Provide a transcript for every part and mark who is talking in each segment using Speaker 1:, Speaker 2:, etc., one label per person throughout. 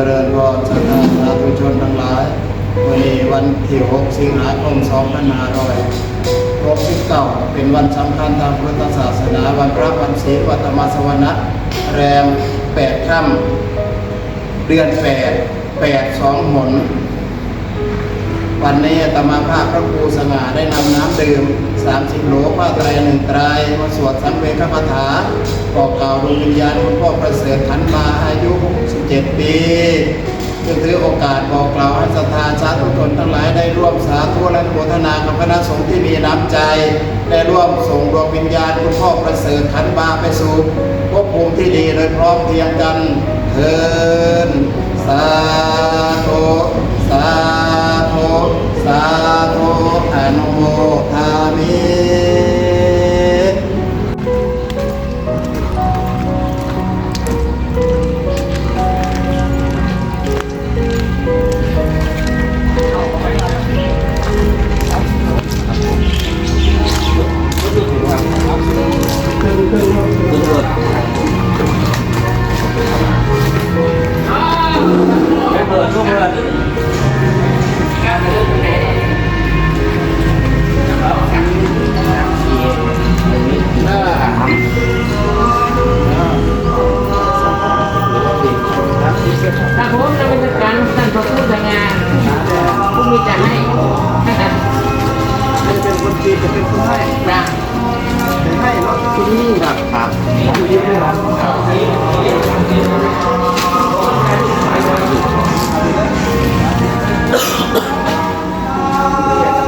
Speaker 1: ริญพรสาธุชนทั้งหลายวันนี้วันที่6 สิงหาคม 2569เป็นวันสำคัญทางพุทธศาสนาวันพระวันศีลวันธรรมสวนะแรม8 ค่ำเดือน 8 2 หนวันนี้อาตมาภาพพระครูสง่าได้นำน้ำดื่ม30 โหลผ้าไตร1 ไตรมาสวดสังเวชคาถาบอกกล่าวดวงวิญญาณหลวงพ่อประเสริฐขันมาอายุ67 ปีจึงถือโอกาสบอกกล่าวให้ศรัทธาสาธุชนทั้งหลายได้ร่วมสาธุและโมทนากับคณะสงฆ์ที่มีน้ำใจได้ร่วมส่งดวงวิญญาณหลวงพ่อประเสริฐขันมาไปสู่ภพภูมิที่ดีโดยพร้อมเพรียงกันเถิดสาธุสาธุสาธุอนุโมทามิ
Speaker 2: ถ้าผมจะเป็นการท่านพระพุทธงานผู้มีจะให้
Speaker 1: เป็นคนจีนจะเป็นคนให้
Speaker 2: นะ
Speaker 1: เป็นให้เนาะคุณนี่ครับคุณนี่ด้วยครับ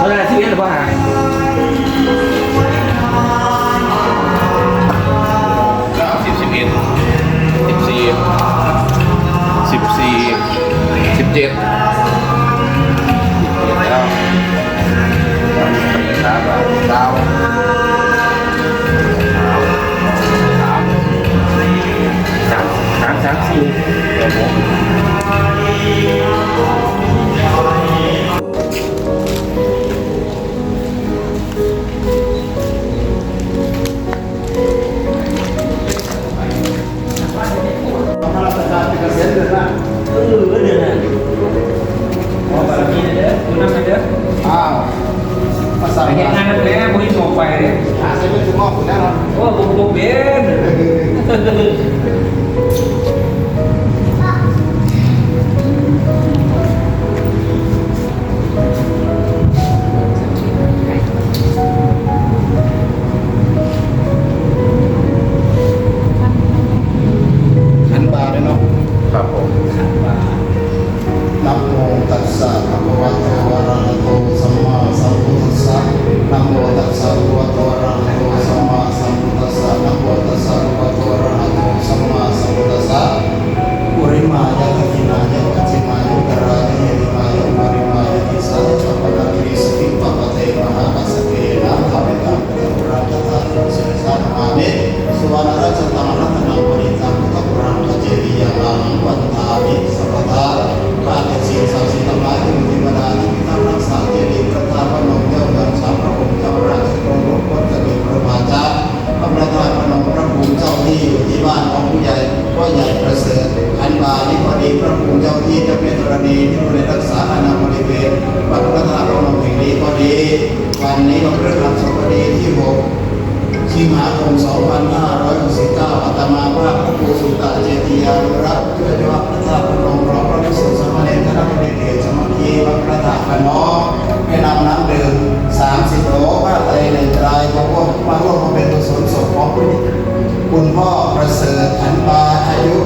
Speaker 3: อะไรที่เรียกว่า
Speaker 4: 17แล้วดาว
Speaker 3: เห็นงานนั่นแหละบุญส่งไปเลย
Speaker 1: ใช้เป็นถุงหม้อคุณแน่นอน
Speaker 3: โอ้บุญเป็น
Speaker 1: ขันบาเลยเนาะ
Speaker 4: ครับผม
Speaker 1: นะโมตัสสะภะคะวะโตอะระหะโตสัมมาสัมพุทธัสสะนะโมตัสสะภะคะวะโตอะระหะโตสัมมาสัมพุทธัสสะนะโมตัสสะภะคะวะโตอะระหะโตสัมมาสัมพุทธัสสะปุริมายะทักินายะกัจฉิมายะตรายะเยติมายะปริมายะติสะจัปปะนาทิสติปะปะเตมหากัสสเกนะภะเวตังปุราตถาตุเสสะนามิสุวรรณราชตังรัตนังปริตังพุทธปุรังคเจริยังวันทามิสัพพทาข้าแต่สิ่งศักดิ์สิทธิ์ทั้งหลายที่มีเทวดาที่พิทักษ์รักษาเจดีย์พระธาตุพนมเจ้าเมืองสามพระองค์เจ้าราชวงศ์หลวงพ่อเจริญพระบาทพระประธานพนมพระภูมิเจ้าที่อยู่ที่บ้านของผู้ใหญ่พ่อใหญ่ประเสริฐอันบาลิพอดีพระภูมิเจ้าที่จะเป็นธรณีที่ดูแลรักษาอาณาบริเวณวัดพระธาตุพนมแห่งนี้พอดีวันนี้วันพฤหัสบดีที่6 สิงหาคม 2569อาตมาภาพพระครูสุตตะเจติยานุรักษ์เจ้าจังหวัดพระธาตุพนมพร้อมพระภิกษุสามเณรคณะบริเกตสมัคคีวัดพระธาตุพนมได้นำน้ำดื่ม30 โหลผ้าไตร1 ไตรมาร่วมเป็นกุศลศพของคุณพ่อประเสริฐขันปาอายุ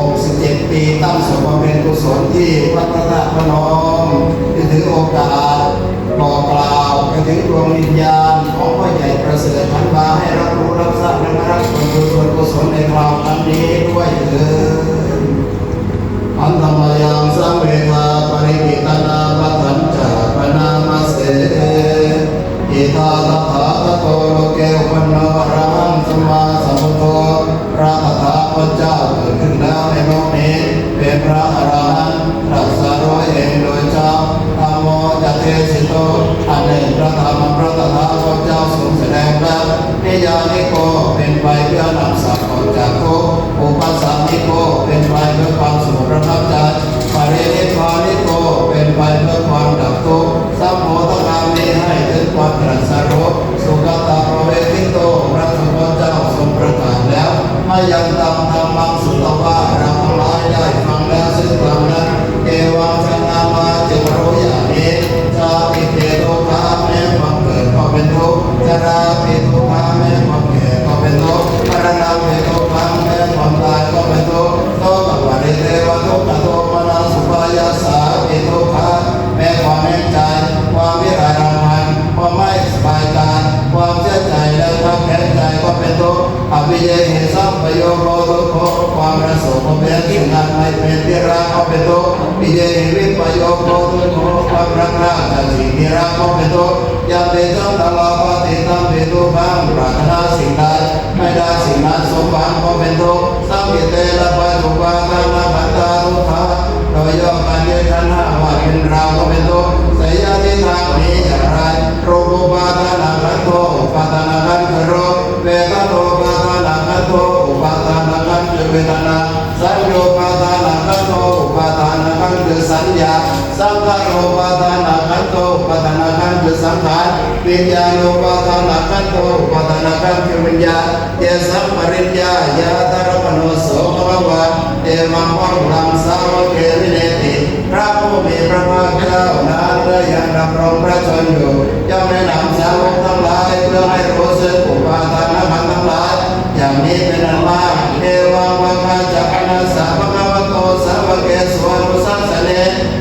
Speaker 1: 67 ปีตั้งศพบำเพ็ญกุศลที่วัดพระธาตุพนมจะถือโอกาสบอกกล่าวไปถึงดวงวิญญาณของพ่อใหญ่ประเสริฐขันปาให้รับรู้รับทราบและรับผลบุญกุศลในคราวครั้งนี้ด้วยเถิดอันธรรมยังสังเวชาปริกิตนาปัฏฐัญจาปนามาเสอิทาตถาคโตโลเกอุปนโนอรหังสัมมาสัมพุทโธพระตถาคตเจ้าเกิดขึ้นแล้วในโลกนี้เป็นพระอรหันต์ตรัสรู้เองโดยเจ้าธัมโมจัตเตสิโตอันหนึ่งพระธรรมพระตถาคตเจ้าทรงแสดงแล้วนิยานิโกเป็นไปเพื่อนำสัตว์ออกจากทุกข์อุปสรรคนิโกเป็นไปเพื่อความสุขประทับใจ เป็นสิ่งงานไม่เป็นที่รักเขาเป็นตัวปิเยวิปโยโกตุโกความรักราชสิ่งที่รักเขาเป็นตัวยามเป็นจังตลอดปฏิทัมเป็นตัวบังปรารถนาสิ่งใดไม่ได้สิ่งนั้นสมหวังเขาเป็นตัวสังเกตละปัจจุบันนาบันตาลุภาโดยย่อการเยขันห้าว่าเป็นเราเขาเป็นตัวสยามที่ทางนี้อย่างไรโรคอุปาทานาคันโตอุปาทานาคันโรเวทโตอุปาทานาคันโตอุปาทานาคันเวทนาสัญโยปาทานาคันโตอุปาทานาคันสัญญาสังขารอุปาทานาคันโตอุปาทานาคันสังขารวิญญาณอุปาทานาคันโตอุปาทานาคันวิญญาณเยสัมปริญญายาตระมโนโสภควะเอมังวังลังสาวเกวิเนติพระผู้มีพระภาคเจ้านานและยังดำรงพระชนอยู่ย่อมแนะนำสาวกทั้งหลายเพื่อให้รู้ซึ่งอุปาทานขันธ์ทั้งหลายอย่างนี้เป็นอันมากเอวังวังอาจักนัสสะภะคะวะโตสาวกเกสวนุสัสสะเน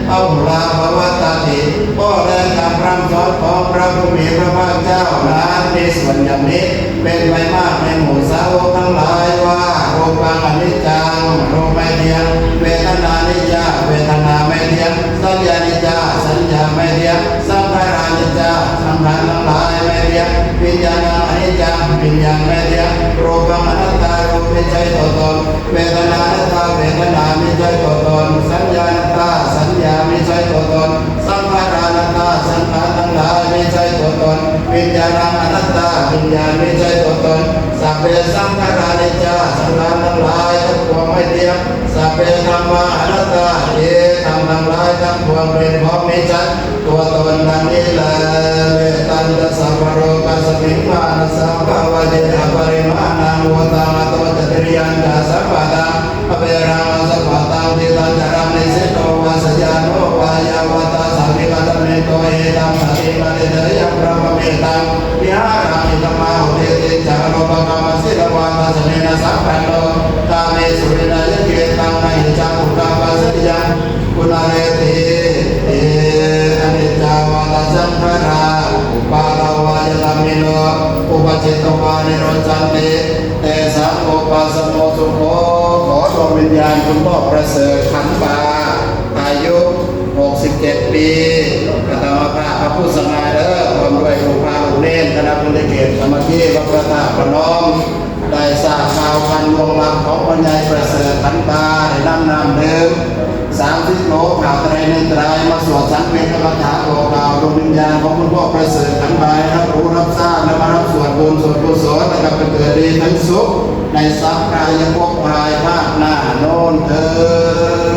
Speaker 1: เอาลาภวตาติพ่อและการพร่ำสอนของพระผู้มีพระภาคเจ้านั้นมีส่วนอย่างนี้เป็นไปมากในหมู่สาวกทั้งหลายว่ารูปังอนิจจังรูปไม่เที่ยงเวทนานิจจาเวทนาไม่เที่ยงสัญญานิจจาสัญญาไม่เที่ยงสังขารนิจจาสังขารทั้งหลายไม่เที่ยงวิญญาณอนิจจังวิญญาณไม่เที่ยงรูปังอนัตตารูปไม่ใช่ตัวตนเวทนาอนัตตาเวทนาไม่ใช่ตัวตนสัญญาอนัตตาสัญญาไม่ใช่ตัวตนสังขารอนัตตาสังขารทั้งหลายไม่ใช่ตัวตนวิญญาณอนัตตาวิญญาณไม่ใช่ตัวตนสัพเพสังขารานิจจาสังขารทั้งหลายทั้งปวงไม่เที่ยงสัพเพธัมมาอนัตตาเยธรรมทั้งหลายทั้งปวงเป็นของไม่ใช่ตัวตนนั้นนี้แหละเวตันตสัพพโรกัสมิงมานะสัพพวะเดหะปริมาณังวตามาโตจตริยันจะสัพพะตังอเปรังสัพพะตังทิตังจารังนิสิโตวะสยานโนวายาวตาสัมมิกัตเมโตเอตัมปฏิมาเตเตยังพระมเมตังวิหารังอิตมาหุเตติจารโลภกรรมสิรวาตัสเนนะสัพพันโนกาเมสุรินายเกตังนะหิจังอุกาปัสสยังกุณาเรติเออนิจจาวาตสังขาราอุปาลาวายตามิโนอุปจิตตวานิโรจันติเตสังโอปัสโมสุโขขอดวงวิญญาณคุณพ่อประเสริฐขันธ์บาอายุ67 ปีกระทำพระผู้สง่าเด้อความด้วยรูปาอุเนนคณะบุญเกศสมาธิวัดพระธาตุพนมได้ทราบข่าวพันวงลังของปัญญาประเสริฐขันธ์บาได้นำนามเดิม30 โลข่าวไตรในไตรมาสวดสังเวชคาถาบอกกล่าวดวงวิญญาณของคุณพ่อประเสริฐขันธ์บารับรู้รับทราบและมารับส่วนบุญส่วนกุศลนะครับเป็นเกิดดีทั้งสุขในสัพพายภพภายภาคหน้าโน้นเถิด